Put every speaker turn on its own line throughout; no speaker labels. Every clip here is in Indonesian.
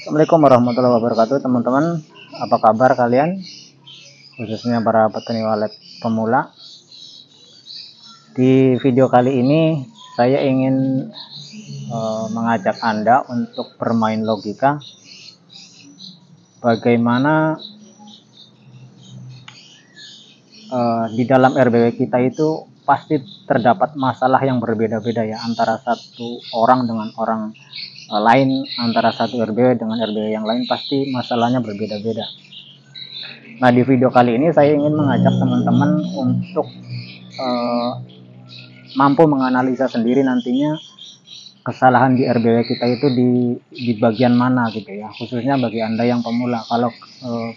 Assalamualaikum warahmatullahi wabarakatuh, teman-teman. Apa kabar kalian, khususnya para petani walet pemula? Di video kali ini saya ingin mengajak Anda untuk bermain logika bagaimana di dalam RBW kita itu pasti terdapat masalah yang berbeda-beda ya, antara satu orang dengan orang lain, antara satu RBW dengan RBW yang lain pasti masalahnya berbeda-beda. Nah, di video kali ini saya ingin mengajak teman-teman untuk mampu menganalisa sendiri nantinya kesalahan di RBW kita itu di bagian mana gitu ya, khususnya bagi Anda yang pemula. Kalau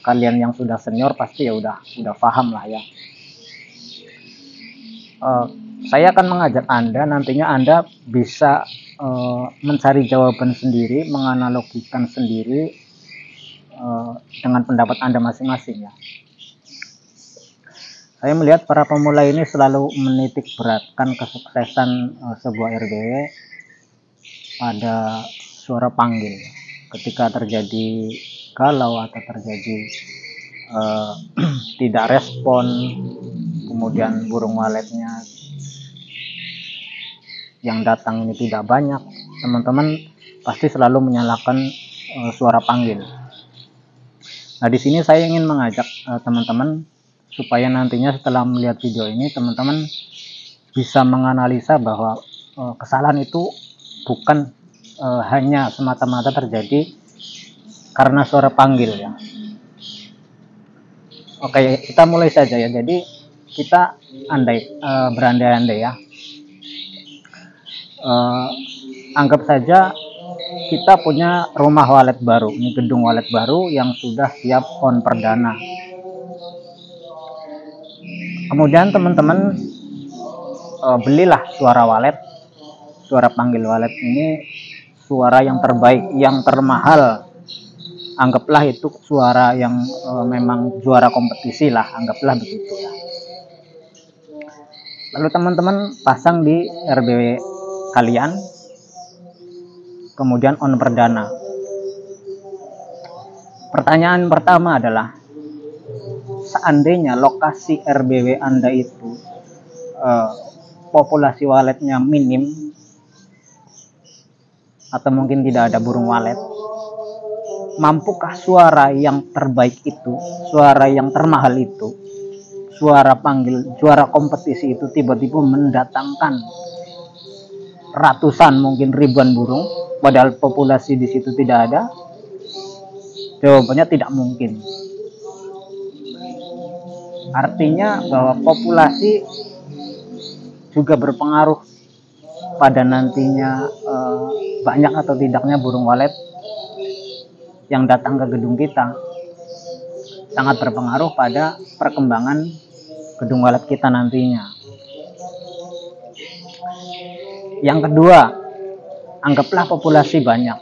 kalian yang sudah senior pasti ya udah paham lah ya. Saya akan mengajak Anda, nantinya Anda bisa mencari jawaban sendiri, menganalogikan sendiri dengan pendapat Anda masing-masing ya. Saya melihat para pemula ini selalu menitik beratkan kesuksesan sebuah RBW pada suara panggil. Ketika terjadi galau atau terjadi tidak respon, kemudian burung waletnya yang datang ini tidak banyak, teman-teman pasti selalu menyalahkan suara panggil. Nah, di sini saya ingin mengajak teman-teman supaya nantinya setelah melihat video ini teman-teman bisa menganalisa bahwa kesalahan itu bukan hanya semata-mata terjadi karena suara panggil ya. Oke, kita mulai saja ya. Jadi kita berandai-andai ya. Anggap saja kita punya rumah walet baru, ini gedung walet baru yang sudah siap on perdana. Kemudian teman-teman belilah suara walet, suara panggil walet ini suara yang terbaik, yang termahal. Anggaplah itu suara yang memang juara kompetisi lah, anggaplah begitu ya. Lalu teman-teman pasang di RBW kalian, kemudian on perdana. Pertanyaan pertama adalah, seandainya lokasi RBW Anda itu populasi waletnya minim atau mungkin tidak ada burung walet, mampukah suara yang terbaik itu, suara yang termahal itu, suara panggil juara kompetisi itu tiba-tiba mendatangkan ratusan mungkin ribuan burung padahal populasi di situ tidak ada? Jawabannya tidak mungkin. Artinya bahwa populasi juga berpengaruh pada nantinya banyak atau tidaknya burung walet yang datang ke gedung kita. Sangat berpengaruh pada perkembangan gedung walet kita nantinya. Yang kedua, anggaplah populasi banyak,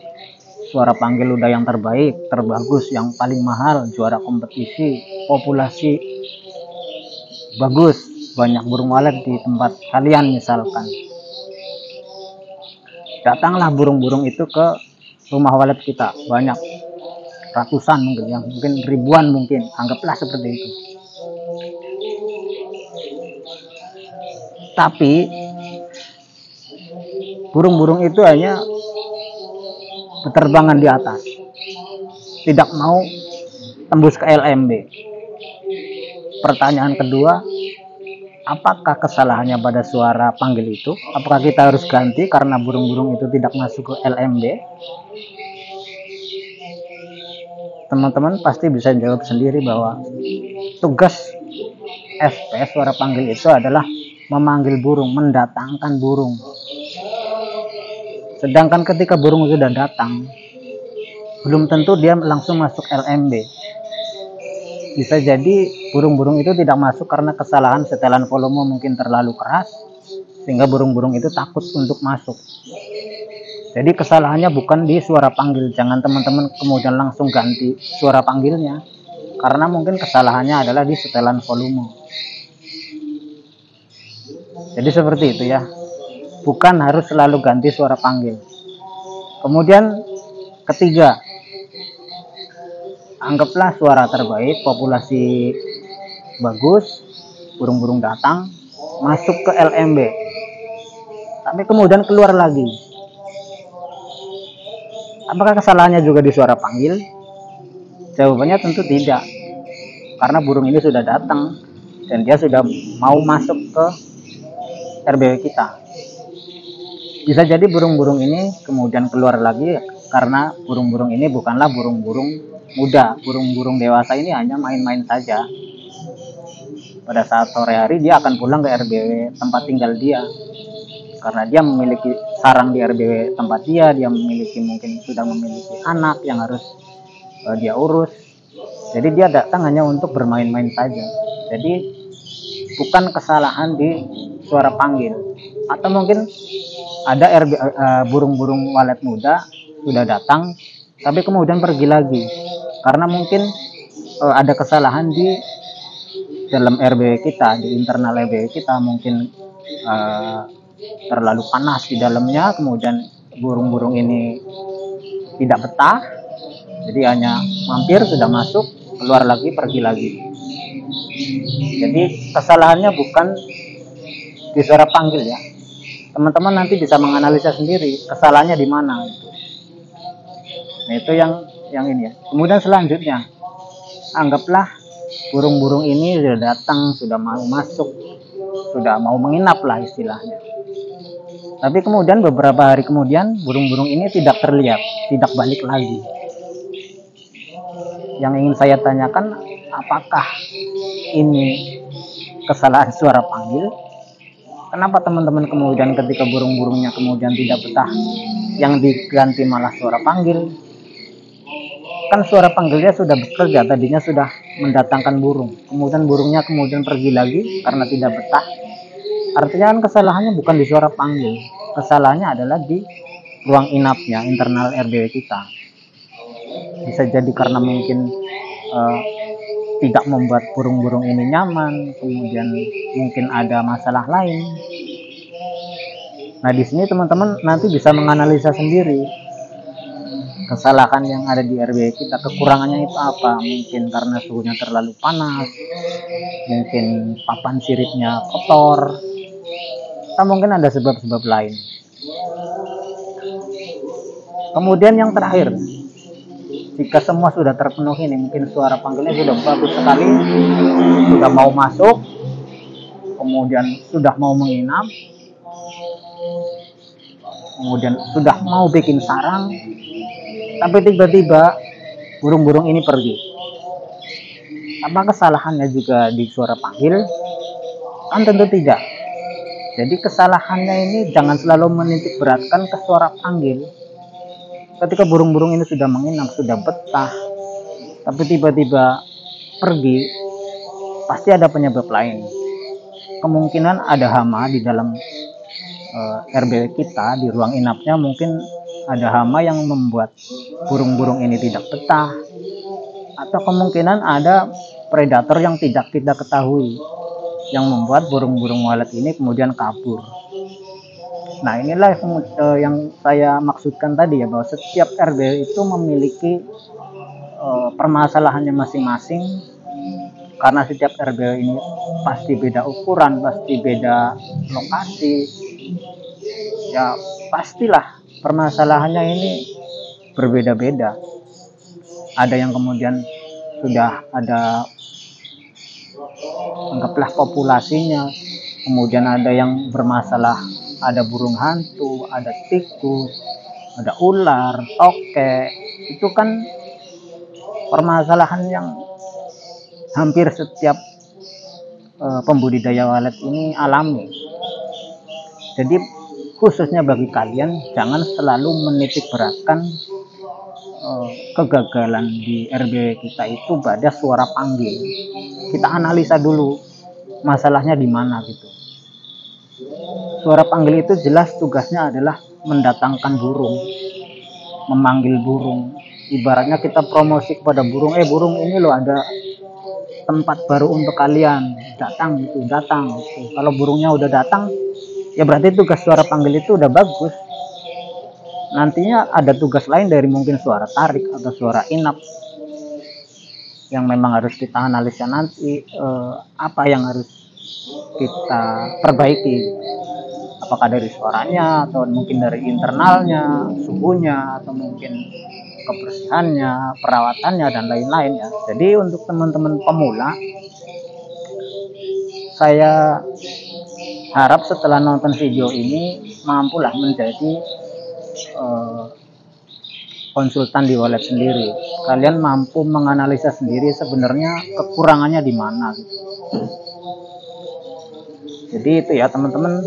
suara panggil udah yang terbaik, terbagus, yang paling mahal, juara kompetisi, populasi bagus, banyak burung walet di tempat kalian misalkan. Datanglah burung-burung itu ke rumah walet kita, banyak, ratusan mungkin, yang mungkin ribuan mungkin, anggaplah seperti itu. Tapi burung-burung itu hanya berterbangan di atas, tidak mau tembus ke LMB. Pertanyaan kedua, apakah kesalahannya pada suara panggil itu? Apakah kita harus ganti karena burung-burung itu tidak masuk ke LMB? Teman-teman pasti bisa jawab sendiri bahwa tugas SP suara panggil itu adalah memanggil burung, mendatangkan burung. Sedangkan ketika burung sudah datang, belum tentu dia langsung masuk LMB. Bisa jadi burung-burung itu tidak masuk karena kesalahan setelan volume mungkin terlalu keras, sehingga burung-burung itu takut untuk masuk. Jadi kesalahannya bukan di suara panggil. Jangan teman-teman kemudian langsung ganti suara panggilnya, karena mungkin kesalahannya adalah di setelan volume. Jadi seperti itu ya, bukan harus selalu ganti suara panggil. Kemudian ketiga, Anggaplah suara terbaik, populasi bagus, burung-burung datang, masuk ke LMB, tapi kemudian keluar lagi. Apakah kesalahannya juga di suara panggil? Jawabannya tentu tidak, karena burung ini sudah datang dan dia sudah mau masuk ke RBW kita. Bisa jadi burung-burung ini kemudian keluar lagi karena burung-burung ini bukanlah burung-burung muda. Burung-burung dewasa ini hanya main-main saja. Pada saat sore hari dia akan pulang ke RBW tempat tinggal dia, karena dia memiliki sarang di RBW tempat dia memiliki, mungkin sudah memiliki anak yang harus dia urus. Jadi dia datang hanya untuk bermain-main saja. Jadi bukan kesalahan di suara panggil. Atau mungkin ada burung-burung walet muda sudah datang tapi kemudian pergi lagi karena mungkin ada kesalahan di dalam RBW kita, di internal RBW kita, mungkin terlalu panas di dalamnya, kemudian burung-burung ini tidak betah, jadi hanya mampir, sudah masuk, keluar lagi, pergi lagi. Jadi kesalahannya bukan di suara panggil ya. Teman-teman nanti bisa menganalisa sendiri kesalahannya di mana. Nah, itu yang ini ya. Kemudian selanjutnya, anggaplah burung-burung ini sudah datang, sudah mau masuk, sudah mau menginap lah istilahnya. Tapi kemudian beberapa hari kemudian burung-burung ini tidak terlihat, tidak balik lagi. Yang ingin saya tanyakan, apakah ini kesalahan suara panggil? Kenapa teman-teman kemudian ketika burung-burungnya kemudian tidak betah, yang diganti malah suara panggil? Kan suara panggilnya sudah bekerja, tadinya sudah mendatangkan burung, kemudian burungnya kemudian pergi lagi karena tidak betah. Artinya kan kesalahannya bukan di suara panggil, kesalahannya adalah di ruang inapnya, internal RBW kita. Bisa jadi karena mungkin tidak membuat burung-burung ini nyaman, kemudian mungkin ada masalah lain. Nah, di sini teman-teman nanti bisa menganalisa sendiri kesalahan yang ada di RBW kita, kekurangannya itu apa? Mungkin karena suhunya terlalu panas, mungkin papan siripnya kotor, atau mungkin ada sebab-sebab lain. Kemudian yang terakhir, jika semua sudah terpenuhi nih, mungkin suara panggilnya sudah bagus sekali, sudah mau masuk, kemudian sudah mau menginap, kemudian sudah mau bikin sarang, tapi tiba-tiba burung-burung ini pergi. Apa kesalahannya juga di suara panggil? Kan tentu tidak. Jadi kesalahannya ini jangan selalu menitik beratkan ke suara panggil. Ketika burung-burung ini sudah menginap, sudah betah, tapi tiba-tiba pergi, pasti ada penyebab lain. Kemungkinan ada hama di dalam RBW kita, di ruang inapnya mungkin ada hama yang membuat burung-burung ini tidak betah, atau kemungkinan ada predator yang tidak kita ketahui yang membuat burung-burung walet ini kemudian kabur. Nah, inilah yang saya maksudkan tadi ya, bahwa setiap RBW itu memiliki permasalahannya masing-masing, karena setiap RBW ini pasti beda ukuran, pasti beda lokasi, ya pastilah permasalahannya ini berbeda-beda. Ada yang kemudian sudah ada, anggaplah populasinya, kemudian ada yang bermasalah, ada burung hantu, ada tikus, ada ular, tokek. Itu kan permasalahan yang hampir setiap pembudidaya walet ini alami. Jadi khususnya bagi kalian, jangan selalu menitik beratkan kegagalan di RBW kita itu pada suara panggil. Kita analisa dulu masalahnya di mana gitu. Suara panggil itu jelas tugasnya adalah mendatangkan burung, memanggil burung. Ibaratnya kita promosi kepada burung, burung ini loh ada tempat baru untuk kalian, datang gitu, datang gitu. Kalau burungnya udah datang, ya berarti tugas suara panggil itu udah bagus. Nantinya ada tugas lain dari mungkin suara tarik atau suara inap. yang memang harus kita analisa nanti, apa yang harus kita perbaiki, apakah dari suaranya atau mungkin dari internalnya, suhunya, atau mungkin kebersihannya, perawatannya, dan lain-lain ya. Jadi untuk teman-teman pemula, saya harap setelah nonton video ini mampulah menjadi konsultan di wallet sendiri. Kalian mampu menganalisa sendiri sebenarnya kekurangannya di mana gitu. Jadi itu ya teman-teman,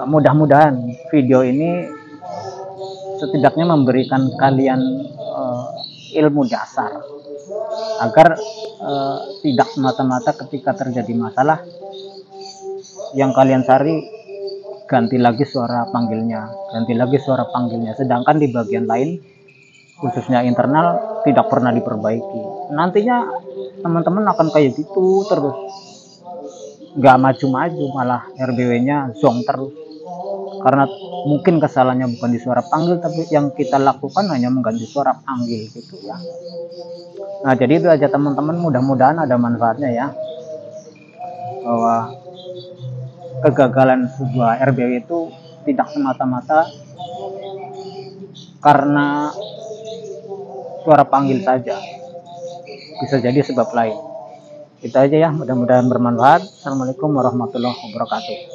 mudah-mudahan video ini setidaknya memberikan kalian ilmu dasar agar tidak semata-mata ketika terjadi masalah yang kalian cari ganti lagi suara panggilnya, sedangkan di bagian lain khususnya internal tidak pernah diperbaiki. Nantinya teman-teman akan kayak gitu terus, nggak maju-maju, malah RBW-nya zong terus, karena mungkin kesalahannya bukan di suara panggil, tapi yang kita lakukan hanya mengganti suara panggil gitu ya. Nah jadi itu aja teman-teman, mudah-mudahan ada manfaatnya ya, bahwa kegagalan sebuah RBW itu tidak semata-mata karena suara panggil saja, bisa jadi sebab lain. Itu aja ya, mudah-mudahan bermanfaat. Assalamualaikum warahmatullahi wabarakatuh.